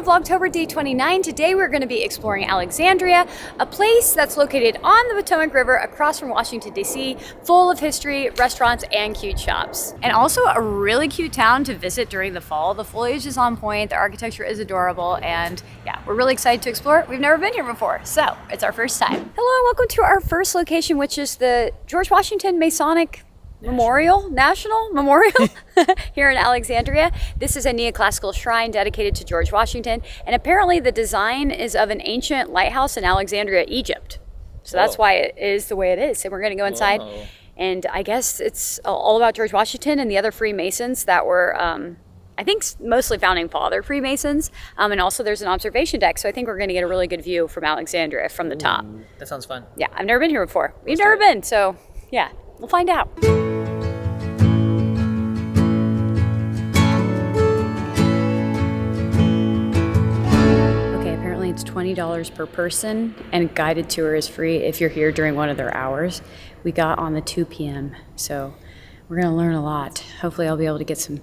Vlogtober Day 29. Today we're going to be exploring Alexandria, a place that's located on the Potomac River across from Washington, D.C., full of history, restaurants, and cute shops. And also a really cute town to visit during the fall. The foliage is on point, the architecture is adorable, and yeah, we're really excited to explore it. We've never been here before, so it's our first time. Hello and welcome to our first location, which is the George Washington Masonic National Memorial here in Alexandria. This is a neoclassical shrine dedicated to George Washington, and apparently the design is of an ancient lighthouse in Alexandria, Egypt. So that's why it is the way it is. And we're going to go inside, and I guess it's all about George Washington and the other Freemasons that were, I think, mostly founding father Freemasons. And also there's an observation deck, so I think we're going to get a really good view from Alexandria from the top. That sounds fun. Yeah, I've never been here before. We've never been, so yeah, we'll find out. It's $20 per person, and guided tour is free if you're here during one of their hours. We got on the 2 p.m., so we're gonna learn a lot. Hopefully I'll be able to get some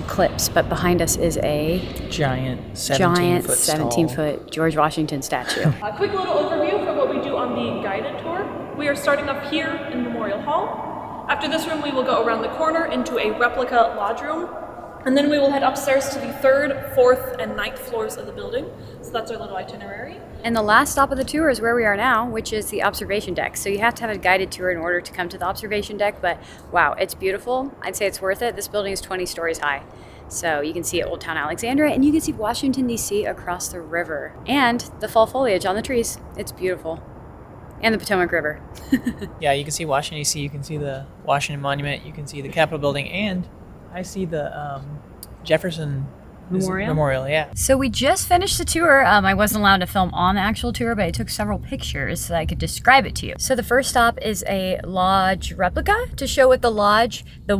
clips, but behind us is a giant 17-foot George Washington statue. A quick little overview for what we do on the guided tour. We are starting up here in Memorial Hall. After this room, we will go around the corner into a replica lodge room. And then we will head upstairs to the 3rd, 4th, and 9th floors of the building. So that's our little itinerary. And the last stop of the tour is where we are now, which is the observation deck. So you have to have a guided tour in order to come to the observation deck, but wow, it's beautiful. I'd say it's worth it. This building is 20 stories high. So you can see Old Town Alexandria, and you can see Washington, D.C. across the river. And the fall foliage on the trees. It's beautiful. And the Potomac River. Yeah, you can see Washington, D.C., you can see the Washington Monument, you can see the Capitol Building, and I see the Jefferson Memorial, yeah. So we just finished the tour. I wasn't allowed to film on the actual tour, but I took several pictures so that I could describe it to you. So the first stop is a lodge replica to show what the lodge, the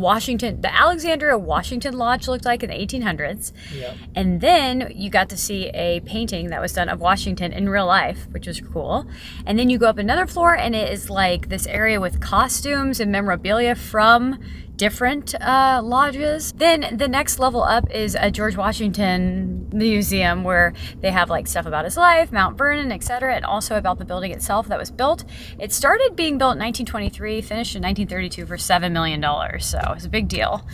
Alexandria Washington Lodge looked like in the 1800s. Yep. And then you got to see a painting that was done of Washington in real life, which was cool. And then you go up another floor, and it is like this area with costumes and memorabilia from different lodges. Then the next level up is a George Washington museum where they have like stuff about his life, Mount Vernon, etc., and also about the building itself that was built. It started being built in 1923, finished in 1932 for $7 million, so it's a big deal.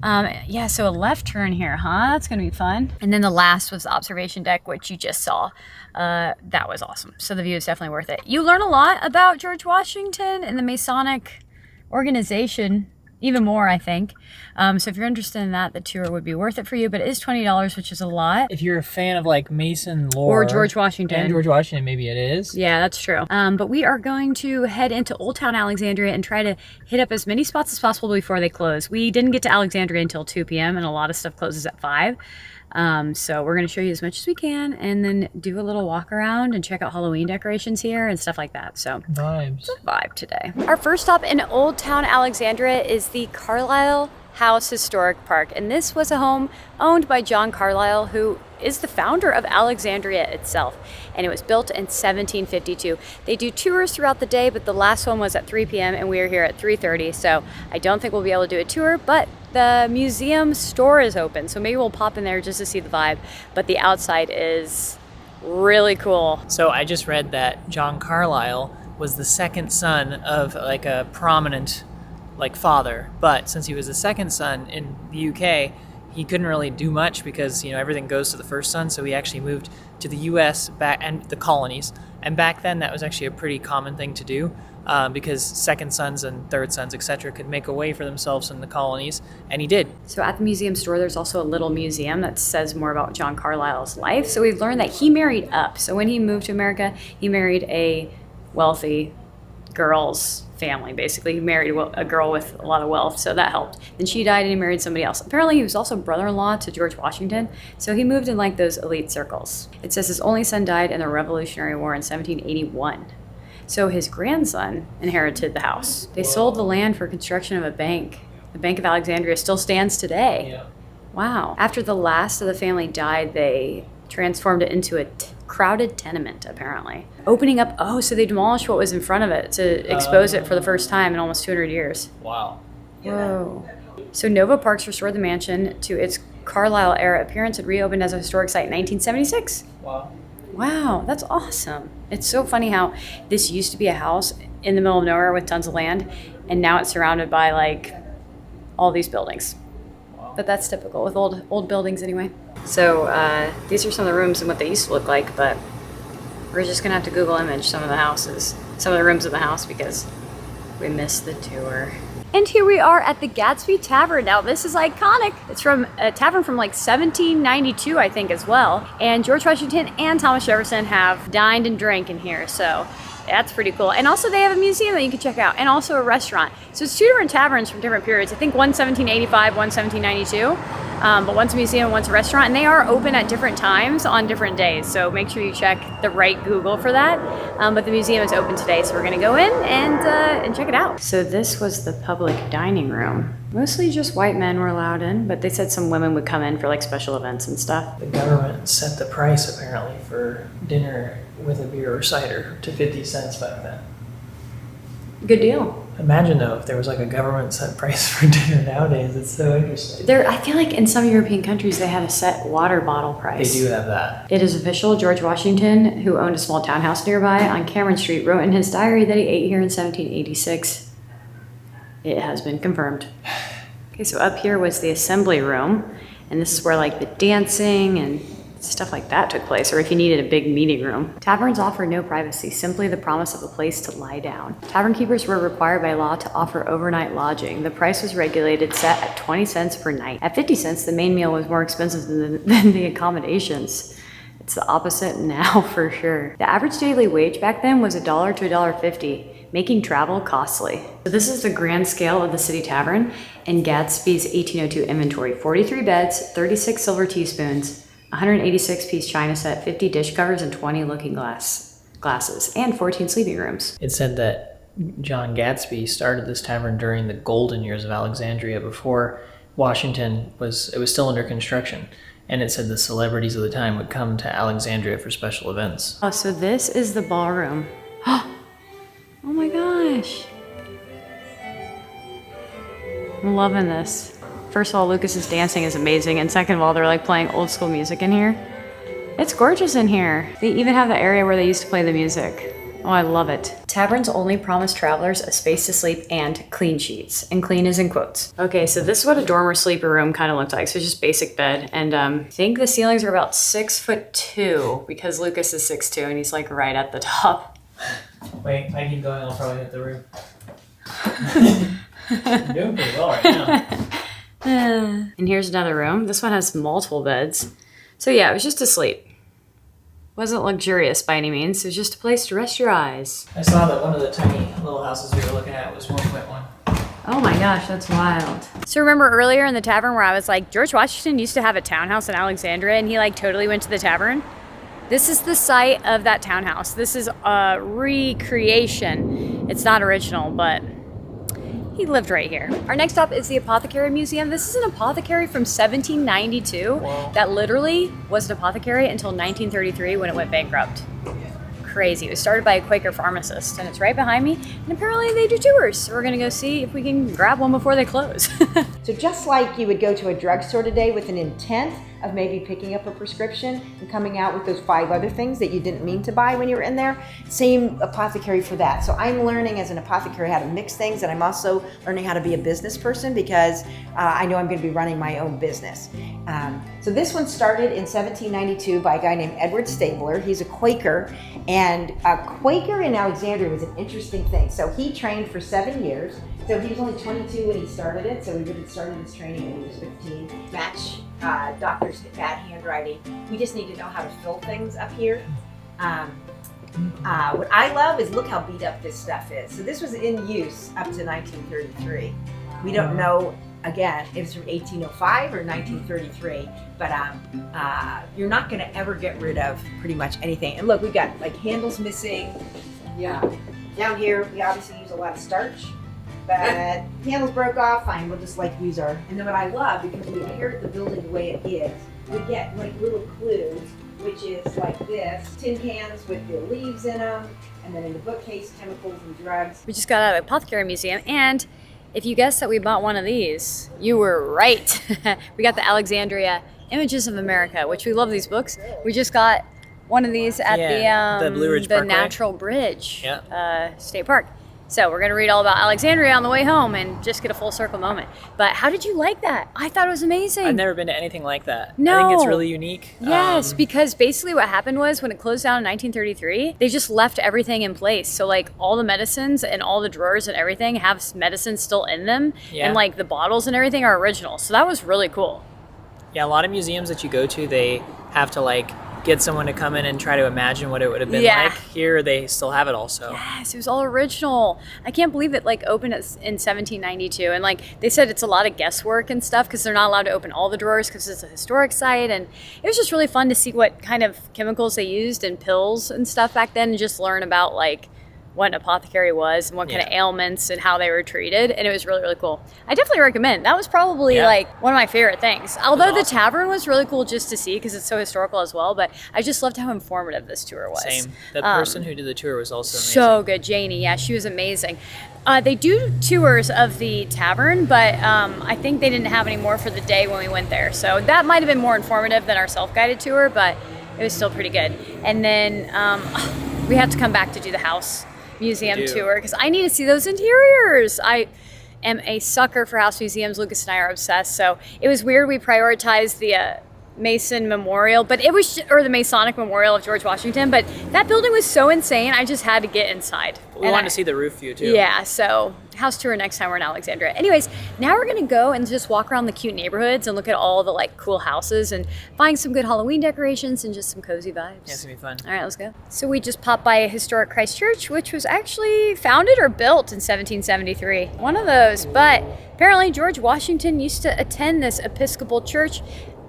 Yeah, so a left turn here, huh? That's gonna be fun. And then the last was the observation deck, which you just saw. That was awesome. So the view is definitely worth it. You learn a lot about George Washington and the Masonic organization, even more, I think. So if you're interested in that, the tour would be worth it for you, but it is $20, which is a lot. If you're a fan of like Mason lore. Or George Washington. And George Washington, maybe it is. Yeah, that's true. But we are going to head into Old Town Alexandria and try to hit up as many spots as possible before they close. We didn't get to Alexandria until 2 p.m. and a lot of stuff closes at 5. So we're going to show you as much as we can and then do a little walk around and check out Halloween decorations here and stuff like that. So vibes. It's a vibe today. Our first stop in Old Town Alexandria is the Carlisle House Historic Park. And this was a home owned by John Carlisle, who is the founder of Alexandria itself. And it was built in 1752. They do tours throughout the day, but the last one was at 3 p.m. and we are here at 3:30. So I don't think we'll be able to do a tour, but the museum store is open. So maybe we'll pop in there just to see the vibe. But the outside is really cool. So I just read that John Carlisle was the second son of like a prominent like father, but since he was the second son in the UK, he couldn't really do much because, you know, everything goes to the first son, so he actually moved to the US back and the colonies. And back then that was actually a pretty common thing to do because second sons and third sons, etc., could make a way for themselves in the colonies, and he did. So at the museum store, there's also a little museum that says more about John Carlisle's life. So we've learned that he married up. So when he moved to America, he married a wealthy girl's family, basically. He married a girl with a lot of wealth, so that helped. Then she died and he married somebody else. Apparently he was also brother-in-law to George Washington, so he moved in like those elite circles. It says his only son died in the Revolutionary War in 1781. So his grandson inherited the house. They sold the land for construction of a bank. The Bank of Alexandria still stands today. Yeah. Wow. After the last of the family died, they transformed it into a crowded tenement, apparently. Opening up, so they demolished what was in front of it to expose it for the first time in almost 200 years. Wow. Whoa. So Nova Parks restored the mansion to its Carlisle era appearance. It reopened as a historic site in 1976. Wow. Wow, that's awesome. It's so funny how this used to be a house in the middle of nowhere with tons of land, and now it's surrounded by like all these buildings. Wow. But that's typical with old buildings anyway. So these are some of the rooms and what they used to look like, but we're just gonna have to Google image some of the rooms of the house because we missed the tour. And here we are at the Gatsby Tavern. Now this is iconic. It's from a tavern from like 1792, I think, as well. And George Washington and Thomas Jefferson have dined and drank in here, so that's pretty cool. And also they have a museum that you can check out, and also a restaurant. So it's two different taverns from different periods. I think one's 1785, one's 1792. But one's a museum and one's a restaurant, and they are open at different times on different days. So make sure you check the right Google for that. But the museum is open today, so we're gonna go in and check it out. So this was the public dining room. Mostly just white men were allowed in, but they said some women would come in for like special events and stuff. The government set the price apparently for dinner with a beer or cider to 50 cents back then. Good deal. Imagine though if there was like a government set price for dinner nowadays. It's so interesting. I feel like in some European countries they have a set water bottle price. They do have that. It is official. George Washington, who owned a small townhouse nearby on Cameron Street, wrote in his diary that he ate here in 1786. It has been confirmed. Okay, so up here was the assembly room, and this is where like the dancing and stuff like that took place, or if you needed a big meeting room. Taverns offer no privacy, simply the promise of a place to lie down. Tavern keepers were required by law to offer overnight lodging. The price was regulated, set at 20 cents per night. At 50 cents, the main meal was more expensive than the accommodations. It's the opposite now for sure. The average daily wage back then was $1 to $1.50, making travel costly. So this is the grand scale of the City Tavern and Gatsby's 1802 inventory. 43 beds, 36 silver teaspoons, 186-piece china set, 50 dish covers, and 20 looking glasses, and 14 sleeping rooms. It said that John Gatsby started this tavern during the golden years of Alexandria before Washington it was still under construction. And it said the celebrities of the time would come to Alexandria for special events. Oh, so this is the ballroom. Oh my gosh. I'm loving this. First of all, Lucas's dancing is amazing, and second of all, they're like playing old school music in here. It's gorgeous in here. They even have the area where they used to play the music. Oh, I love it. Taverns only promise travelers a space to sleep and clean sheets, and clean is in quotes. Okay, so this is what a dorm or sleeper room kind of looked like. So just basic bed, and I think the ceilings are about 6'2", because Lucas is 6'2", and he's like right at the top. Wait, I keep going, I'll probably hit the roof. You're doing pretty well right now. And here's another room. This one has multiple beds. So yeah, it was just to sleep. Wasn't luxurious by any means. It was just a place to rest your eyes. I saw that one of the tiny little houses we were looking at was 1.1. Oh my gosh, that's wild. So remember earlier in the tavern where I was like, George Washington used to have a townhouse in Alexandria and he like totally went to the tavern? This is the site of that townhouse. This is a recreation. It's not original, but he lived right here. Our next stop is the Apothecary Museum. This is an apothecary from 1792 that literally was an apothecary until 1933 when it went bankrupt. Crazy. It was started by a Quaker pharmacist, and it's right behind me, and apparently they do tours. So we're gonna go see if we can grab one before they close. So just like you would go to a drugstore today with an intent of maybe picking up a prescription and coming out with those 5 other things that you didn't mean to buy when you were in there, same apothecary for that. So I'm learning as an apothecary how to mix things, and I'm also learning how to be a business person because I know I'm going to be running my own business. So this one started in 1792 by a guy named Edward Stabler. He's a Quaker, and a Quaker in Alexandria was an interesting thing. So he trained for 7 years. So he was only 22 when he started it, so we would have started his training when he was 15. Match doctors' bad handwriting. We just need to know how to fill things up here. What I love is look how beat up this stuff is. So this was in use up to 1933. We don't know, again, if it's from 1805 or 1933, but you're not going to ever get rid of pretty much anything. And look, we've got like handles missing. Yeah. Down here, we obviously use a lot of starch. But handles broke off, fine, we'll just like use our, and then what I love, because we inherit the building the way it is, we get like little clues, which is like this, tin cans with the leaves in them, and then in the bookcase, chemicals and drugs. We just got out of the Apothecary Museum, and if you guessed that we bought one of these, you were right. We got the Alexandria Images of America, which we love these books. We just got one of these at the Blue Ridge the Parkway. Natural Bridge Yeah. State Park. So we're going to read all about Alexandria on the way home and just get a full circle moment. But how did you like that? I thought it was amazing. I've never been to anything like that. No. I think it's really unique. Yes, because basically what happened was when it closed down in 1933, they just left everything in place. So like all the medicines and all the drawers and everything have medicine still in them. Yeah. And like the bottles and everything are original. So that was really cool. Yeah, a lot of museums that you go to, they have to like get someone to come in and try to imagine what it would have been like. Here, they still have it also. Yes, it was all original. I can't believe it like opened in 1792. And like they said, it's a lot of guesswork and stuff because they're not allowed to open all the drawers because it's a historic site. And it was just really fun to see what kind of chemicals they used and pills and stuff back then and just learn about like what an apothecary was and what kind of ailments and how they were treated. And it was really, really cool. I definitely recommend. That was probably like one of my favorite things. Although the tavern was really cool just to see because it's so historical as well. But I just loved how informative this tour was. Same. The person who did the tour was also amazing. So good. Janie. Yeah, she was amazing. They do tours of the tavern, but I think they didn't have any more for the day when we went there. So that might have been more informative than our self-guided tour, but it was still pretty good. And then we had to come back to do the house museum tour because I need to see those interiors. I am a sucker for house museums. Lucas and I are obsessed. So it was weird we prioritized the Mason Memorial, but it was, or the Masonic Memorial of George Washington, but that building was so insane, I just had to get inside. We wanted to see the roof view too. Yeah, so house tour next time we're in Alexandria. Anyways, now we're gonna go and just walk around the cute neighborhoods and look at all the like cool houses and find some good Halloween decorations and just some cozy vibes. Yeah, it's gonna be fun. All right, let's go. So we just popped by a historic Christ Church, which was actually founded or built in 1773. One of those, but apparently George Washington used to attend this Episcopal church.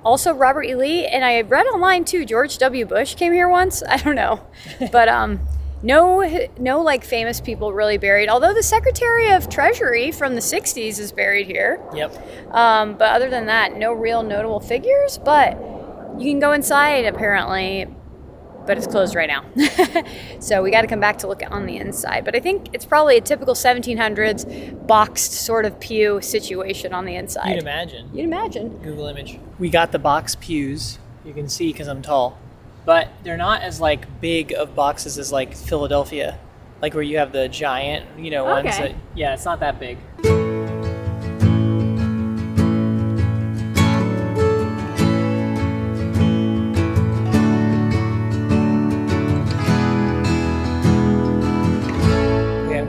Also Robert E. Lee, and I read online too, George W. Bush came here once. I don't know. But no like famous people really buried, although the Secretary of Treasury from the 60s is buried here. Yep. But other than that, no real notable figures, but you can go inside apparently, but it's closed right now. So we got to come back to look on the inside. But I think it's probably a typical 1700s boxed sort of pew situation on the inside. You'd imagine. You'd imagine. Google image. We got the box pews. You can see because I'm tall. But they're not as like big of boxes as like Philadelphia. Like where you have the giant, ones that, yeah, it's not that big.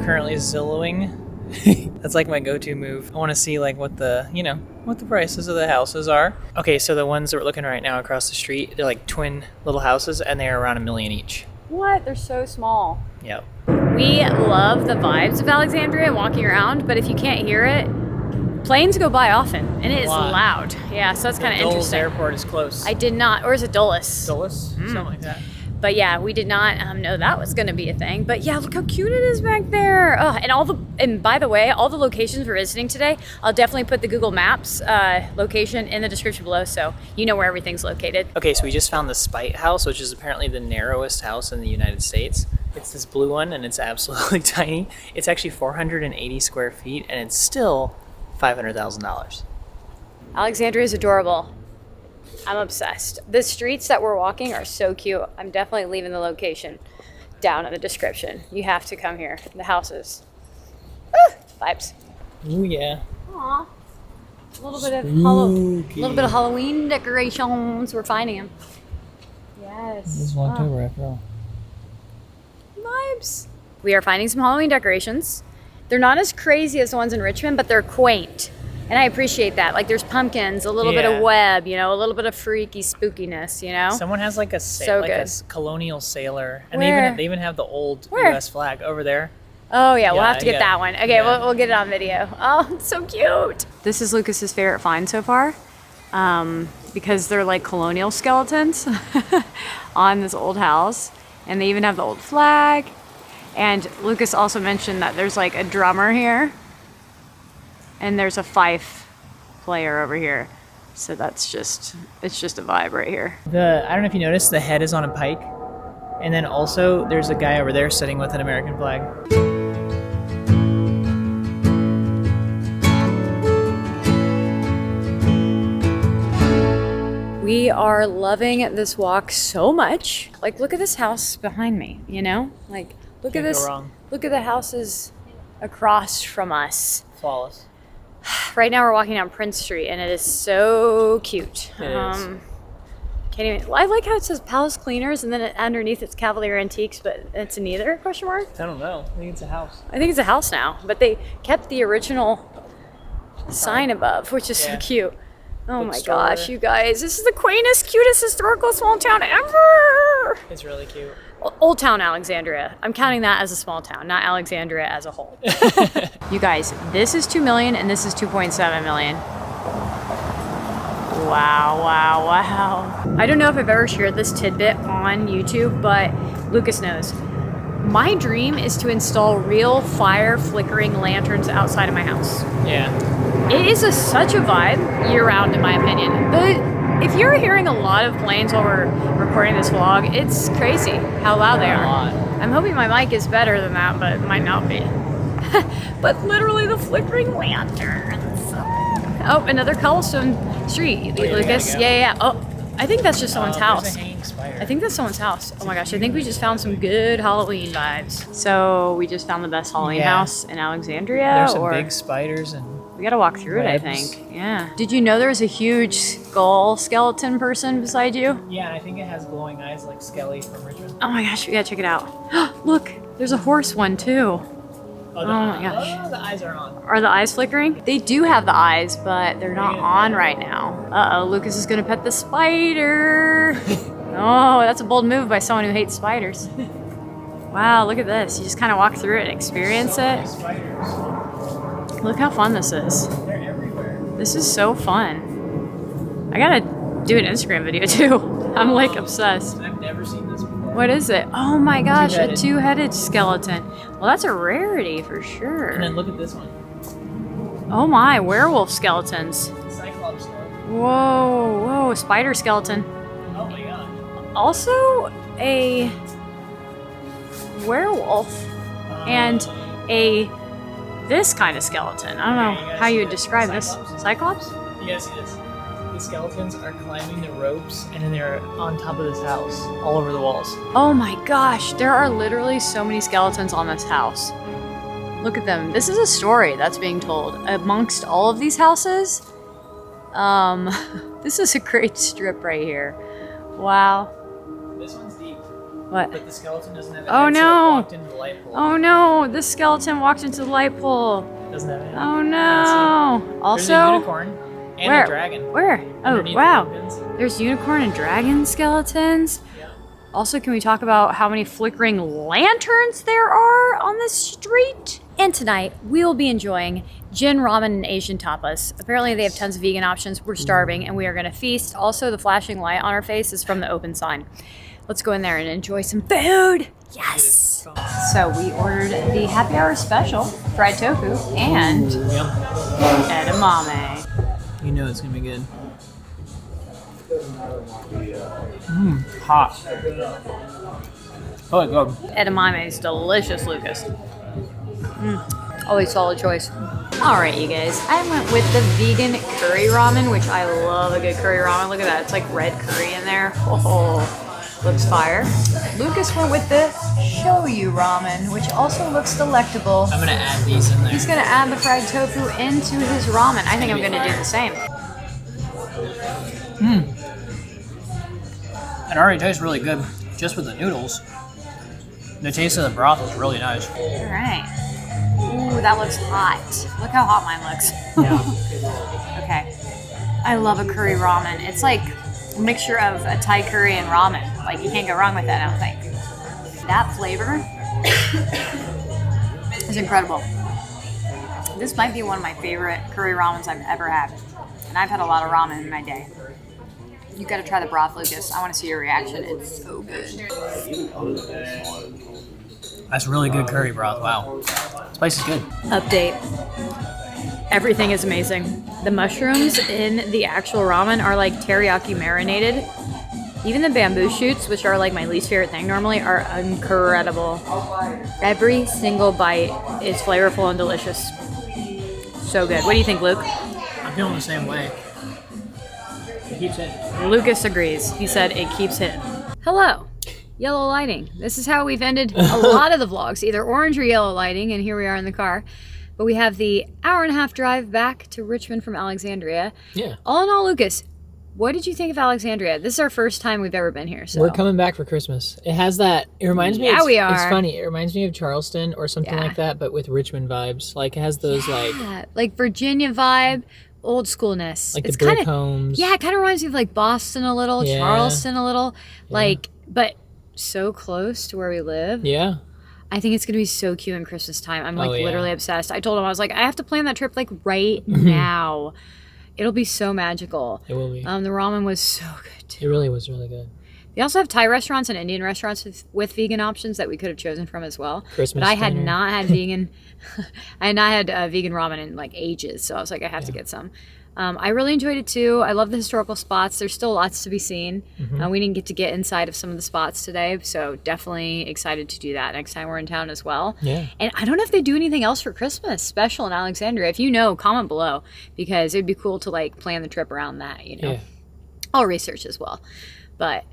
Currently Zillowing. That's like my go-to move. I want to see like what the prices of the houses are. Okay, so the ones that we're looking right now across the street, they're like twin little houses and they're around $1 million each. What? They're so small. Yep. We love the vibes of Alexandria and walking around, but if you can't hear it, planes go by often and it is loud. Yeah, so that's kind of interesting. Dulles Airport is close. I did not, or is it Dulles? Dulles? Something like that. But yeah, we did not know that was going to be a thing. But yeah, look how cute it is back there. Oh, and by the way, all the locations we're visiting today, I'll definitely put the Google Maps location in the description below, so you know where everything's located. Okay, so we just found the Spite House, which is apparently the narrowest house in the United States. It's this blue one, and it's absolutely tiny. It's actually 480 square feet, and it's still $500,000. Alexandria is adorable. I'm obsessed. The streets that we're walking are so cute. I'm definitely leaving the location down in the description. You have to come here. The houses. Vibes. Ooh, yeah. Aw. A little bit of Halloween decorations. We're finding them. Yes. This is Vlogtober after all. Vibes. We are finding some Halloween decorations. They're not as crazy as the ones in Richmond, but they're quaint. And I appreciate that. Like there's pumpkins, a little bit of web, a little bit of freaky spookiness, Someone has like a a colonial sailor, and they even have the old U.S. flag over there. Oh yeah, we'll have to get that one. Okay, we'll get it on video. Oh, it's so cute. This is Lucas's favorite find so far, because they're like colonial skeletons on this old house, and they even have the old flag. And Lucas also mentioned that there's like a drummer here. And there's a fife player over here. So it's just a vibe right here. I don't know if you noticed, the head is on a pike. And then also there's a guy over there sitting with an American flag. We are loving this walk so much. Like, look at this house behind me, you know? Like, look Can't at go this. wrong. Look at the houses across from us. Flawless. Right now we're walking down Prince Street and it is so cute. It is. Can't even. I like how it says Palace Cleaners and then underneath it's Cavalier Antiques, but it's neither, question mark? I don't know. I think it's a house. I think it's a house now, but they kept the original sign above, which is so Yeah. cute. Oh my Bookstore. gosh, you guys, this is the quaintest, cutest historical small town ever! It's really cute. Old Town Alexandria. I'm counting that as a small town, not Alexandria as a whole. You guys, this is 2 million and this is 2.7 million. Wow, wow, wow. I don't know if I've ever shared this tidbit on YouTube, but Lucas knows. My dream is to install real fire flickering lanterns outside of my house. Yeah. It is such a vibe year round, in my opinion. But if you're hearing a lot of planes while we're recording this vlog, it's crazy how loud they A are. lot. I'm hoping my mic is better than that, but it might not be. But literally the flickering lanterns. Oh, another cobblestone street, yeah, we Lucas. gotta go. Yeah. Oh, I think that's just someone's house. There's a hanging spider. I think that's someone's house. Oh my gosh, I think we just found some good Halloween vibes. So we just found the best Halloween Yeah. house in Alexandria? There's some or big spiders and we gotta walk through it, I webs. think. Yeah. Did you know there was a huge skull skeleton person beside you? yeah, I think it has glowing eyes like Skelly from Richmond. Oh my gosh, we gotta check it out. Look, there's a horse one too. Oh my gosh. Oh, the eyes are on. Are the eyes flickering? They do have the eyes, but they're not on right now. Uh-oh, Lucas is gonna pet the spider. Oh, that's a bold move by someone who hates spiders. Wow, look at this. You just kind of walk through it and experience it. Spiders. Look how fun this is. They're everywhere. This is so fun. I gotta do an Instagram video too. I'm like obsessed. I've never seen this before. What is it? Oh my gosh, a Two-headed. two-headed skeleton. Well, that's a rarity for sure. And then look at this one. Oh my, werewolf skeletons. Cyclops skull. Whoa, whoa, spider skeleton. Oh my god. Also a werewolf and a this kind of skeleton. I don't Yeah, you know guys how see you would that? describe this. Cyclops? Cyclops? You guys see this? These skeletons are climbing the ropes and then they're on top of this house, all over the walls. Oh my gosh, there are literally so many skeletons on this house. Look at them. This is a story that's being told amongst all of these houses. This is a great strip right here. Wow. This one's deep, What? but the skeleton doesn't have a Oh head, so no. it walked into the light pole. Oh no, this skeleton walked into the light pole. Doesn't have a head. Oh That's no. There's a Also, unicorn and where? a dragon. Where? Oh underneath wow. the pins. There's unicorn and dragon skeletons. Yeah. Also, can we talk about how many flickering lanterns there are on this street? And tonight, we will be enjoying Jin Ramen and Asian tapas. Apparently, they have tons of vegan options. We're starving, and we are going to feast. Also, the flashing light on our face is from the open sign. Let's go in there and enjoy some food. Yes! So, we ordered the happy hour special, fried tofu, and Yum. edamame. You know it's gonna be good. Hot. Oh my god. Edamame is delicious, Lucas. Always solid choice. All right, you guys. I went with the vegan curry ramen, which I love a good curry ramen. Look at that. It's like red curry in there. Oh, looks fire. Lucas went with the shoyu ramen, which also looks delectable. I'm gonna add these in there. He's gonna add the fried tofu into his ramen. I think I'm gonna do the same. It already tastes really good, just with the noodles. The taste of the broth is really nice. All right. Ooh, that looks hot. Look how hot mine looks. Yeah. Okay. I love a curry ramen. It's like a mixture of a Thai curry and ramen. Like, you can't go wrong with that, I don't think. That flavor is incredible. This might be one of my favorite curry ramens I've ever had. And I've had a lot of ramen in my day. You gotta try the broth, Lucas. I wanna see your reaction. It's so good. That's really good curry broth. Wow. Spice is good. Update. Everything is amazing. The mushrooms in the actual ramen are like teriyaki marinated. Even the bamboo shoots, which are like my least favorite thing normally, are incredible. Every single bite is flavorful and delicious. So good. What do you think, Luke? I'm feeling the same way. keeps hitting. Lucas agrees. He said it keeps hitting. Hello. Yellow lighting. This is how we've ended a lot of the vlogs, either orange or yellow lighting, and here we are in the car. But we have the hour-and-a-half drive back to Richmond from Alexandria. Yeah. All in all, Lucas, what did you think of Alexandria? This is our first time we've ever been here. So We're coming back for Christmas. It has that, it reminds me, Yeah, we are. It's funny. It reminds me of Charleston or something like that, but with Richmond vibes. Like, it has those, like Virginia vibe, old schoolness. like It's the brick kinda, homes. Yeah, it kind of reminds me of like Boston a little, Yeah. Charleston a little, like, but so close to where we live. Yeah. I think it's gonna be so cute in Christmas time. I'm like Oh, yeah. literally obsessed. I told him I was like, I have to plan that trip like right now. It'll be so magical. It will be. The ramen was so good too. It really was really good. They also have Thai restaurants and Indian restaurants with vegan options that we could have chosen from as well. Christmas but I had dinner. not had vegan. I had not had vegan ramen in like ages, so I was like, I have to get some. I really enjoyed it too. I love the historical spots. There's still lots to be seen. We didn't get inside of some of the spots today, so definitely excited to do that next time we're in town as well. Yeah. And I don't know if they do anything else for Christmas special in Alexandria. If you know, comment below, because it'd be cool to like plan the trip around that, you know. Yeah. I'll research as well. But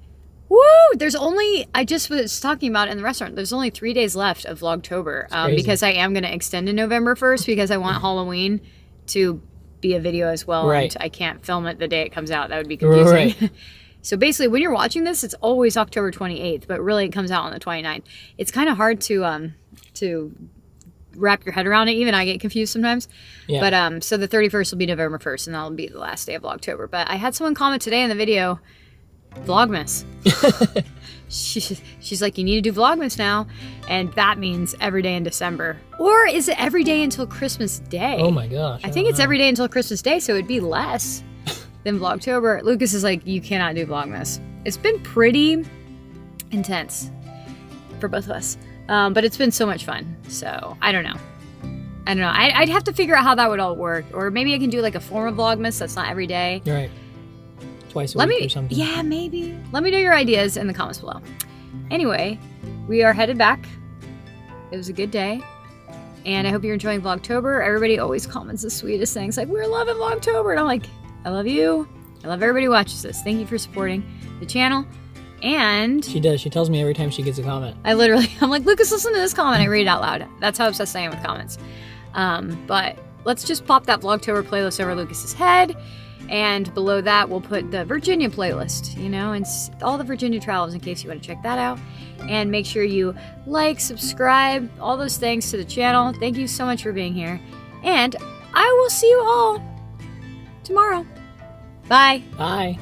woo! There's only, I just was talking about it in the restaurant, there's only 3 days left of Vlogtober, crazy. because I am going to extend to November 1st because I want Halloween to be a video as well. Right. And I can't film it the day it comes out. That would be confusing. Right. So basically, when you're watching this, it's always October 28th, but really it comes out on the 29th. It's kind of hard to wrap your head around it. Even I get confused sometimes. Yeah. But so the 31st will be November 1st, and that'll be the last day of Vlogtober. But I had someone comment today in the video, Vlogmas. She's like, you need to do Vlogmas now, and that means every day in December. Or is it every day until Christmas Day? Oh my gosh. I think it's every day until Christmas Day, so it'd be less than Vlogtober. Lucas is like, you cannot do Vlogmas. It's been pretty intense for both of us, but it's been so much fun. So I don't know. I'd have to figure out how that would all work, or maybe I can do like a form of Vlogmas that's not every day. You're right. Twice a week or something. Yeah, maybe. Let me know your ideas in the comments below. Anyway, we are headed back. It was a good day. And I hope you're enjoying Vlogtober. Everybody always comments the sweetest things, like, we're loving Vlogtober. And I'm like, I love you. I love everybody who watches this. Thank you for supporting the channel. And She does. She tells me every time she gets a comment. I'm like, Lucas, listen to this comment. I read it out loud. That's how obsessed I am with comments. But let's just pop that Vlogtober playlist over Lucas's head. And below that, we'll put the Virginia playlist, you know, and all the Virginia travels in case you want to check that out. And make sure you like, subscribe, all those things to the channel. Thank you so much for being here. And I will see you all tomorrow. Bye. Bye.